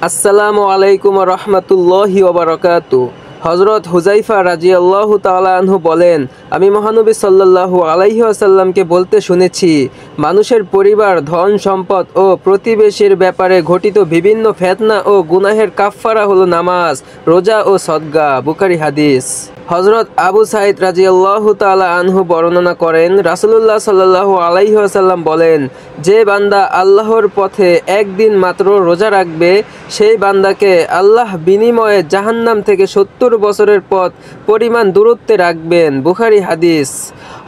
আসসালামু আলাইকুম রহমতুল্লাহি ওবারাকাতু। হজরত হুজাইফা রাজিয়াল্লাহু তাআলা আনহু বলেন, আমি মহানবী সাল্লাল্লাহু আলাইহি ওয়াসাল্লামকে বলতে শুনেছি, মানুষের পরিবার, ধন সম্পদ ও প্রতিবেশীর ব্যাপারে ঘটিত বিভিন্ন ফিতনা ও গুনাহের কাফফারা হলো নামাজ, রোজা ও সদকা। বুখারী হাদিস। হজরত আবু সাঈদ রাজিয়াল্লাহু তাআলা আনহু বর্ণনা করেন, রাসূলুল্লাহ সাল্লাল্লাহু আলাইহি ওয়াসাল্লাম বলেন, যে বান্দা আল্লাহর পথে একদিন মাত্র রোজা রাখবে, সেই বান্দাকে আল্লাহ বিনিময়ে জাহান্নাম থেকে 70 বছরের পথ পরিমাণ দূরত্বে রাখবেন। বুখারী হাদিস।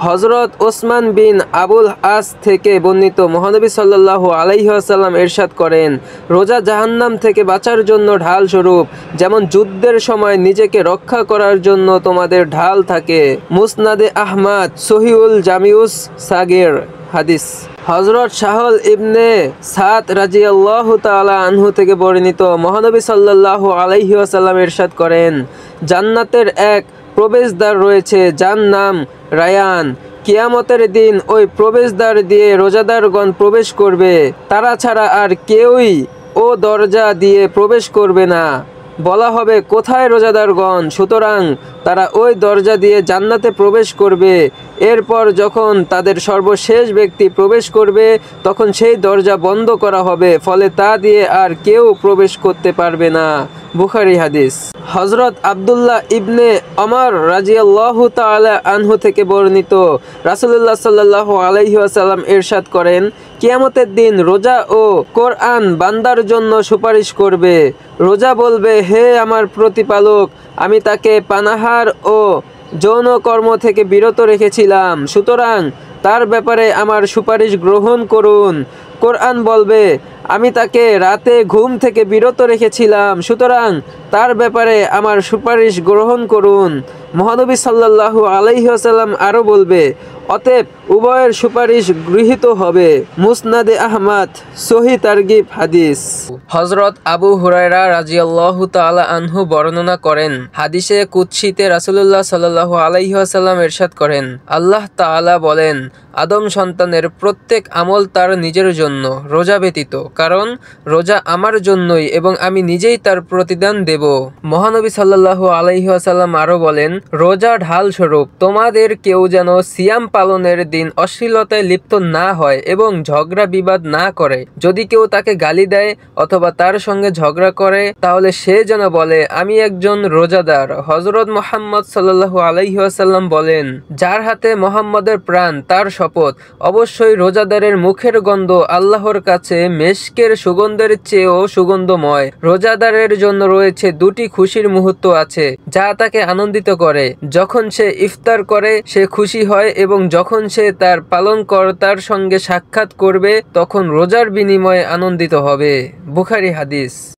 হজরত ওসমান বিন আবুল আস থেকে বর্ণিত, মহানবী সাল্লাল্লাহু আলাইহি ওয়াসাল্লাম ইরশাদ করেন, রোজা জাহান্নাম থেকে বাঁচার জন্য ঢাল স্বরূপ, যেমন যুদ্ধের সময় নিজেকে রক্ষা করার জন্য তোমাদের ঢাল থাকে। মুসনাদে আহমদ, সহিহুল জামিউস সাগীর হাদিস। হজরত সাহল ইবনে সাদ রাজিয়াল্লাহু তাআলা আনহু থেকে বর্ণিত, মহানবী সাল্লাল্লাহু আলাইহি ওয়াসাল্লাম ইরশাদ করেন, জান্নাতের এক প্রবেশদ্বার রয়েছে যার নাম রায়ান। কিয়ামতের দিন ওই প্রবেশদ্বার দিয়ে রোজাদারগণ প্রবেশ করবে, তারা ছাড়া আর কেউই ও দরজা দিয়ে প্রবেশ করবে না। বলা হবে, কোথায় রোজাদারগণ? সুতরাং তারা ওই দরজা দিয়ে জান্নাতে প্রবেশ করবে। এরপর যখন তাদের সর্বশেষ ব্যক্তি প্রবেশ করবে, তখন সেই দরজা বন্ধ করা হবে, ফলে তা দিয়ে আর কেউ প্রবেশ করতে পারবে না। বুখারী হাদিস। হজরত আব্দুল্লাহ ইবনে ওমর রাজিয়াল্লাহু তাআলা আনহু থেকে বর্ণিত, রাসূলুল্লাহ সাল্লাল্লাহু আলাইহি ওয়াসাল্লাম ইরশাদ করেন, কিয়ামতের দিন রোজা ও কোরআন বান্দার জন্য সুপারিশ করবে। রোজা বলবে, হে আমার প্রতিপালক, আমি তাকে পানাহার ও যৌন কর্ম থেকে বিরত রেখেছিলাম, সুতরাং তার ব্যাপারে আমার সুপারিশ গ্রহণ করুন। কোরআন বলবে, আমি তাকে রাতে ঘুম থেকে বিরত রেখেছিলাম, সুতরাং তার ব্যাপারে আমার সুপারিশ গ্রহণ করুন। মহানবী সাল্লাল্লাহু আলাইহি ওয়াসাল্লাম আরও বলবে, অতএব উভয়ের সুপারিশ গৃহীত হবে। মুসনাদে আহমদ, সহিহ তারগিব হাদিস। হজরত আবু হুরায়রা রাজিয়াল্লাহু তাআলা আনহু বর্ণনা করেন, হাদিসে কুদসিতে রাসূলুল্লাহ সাল্লাল্লাহু আলাইহি ওয়াসাল্লাম ইরশাদ করেন, আল্লাহ তাআলা বলেন, আদম সন্তানের প্রত্যেক আমল তার নিজের জন্য, রোজা ব্যতীত, কারণ রোজা আমার জন্যই এবং আমি নিজেই তার প্রতিদান দেব। মহানবী সাল্লাল্লাহু আলাইহি ওয়াসাল্লাম আরও বলেন, রোজা ঢাল স্বরূপ, তোমাদের কেউ যেন সিয়াম পালনের দিন অশ্লীলতায় লিপ্ত না হয় এবং ঝগড়া বিবাদ না করে। যদি কেউ তাকে গালি দেয় অথবা তার সঙ্গে ঝগড়া করে, তাহলে সে যেন বলে, আমি একজন রোজাদার। হযরত মুহাম্মদ সাল্লাল্লাহু আলাইহি ওয়াসাল্লাম বলেন, যার হাতে মুহাম্মদের প্রাণ, তার শপথ, অবশ্যই রোজাদারের মুখের গন্ধ আল্লাহর কাছে মেশকের সুগন্ধের চেয়েও সুগন্ধময়। রোজাদারের জন্য রয়েছে দুটি খুশির মুহূর্ত আছে, যা তাকে আনন্দিত করে। যখন সে ইফতার করে সে খুশি হয় এবং যখন সে তার পালনকর্তার সঙ্গে সাক্ষাৎ করবে তখন রোজার বিনিময়ে আনন্দিত হবে। বুখারী হাদিস।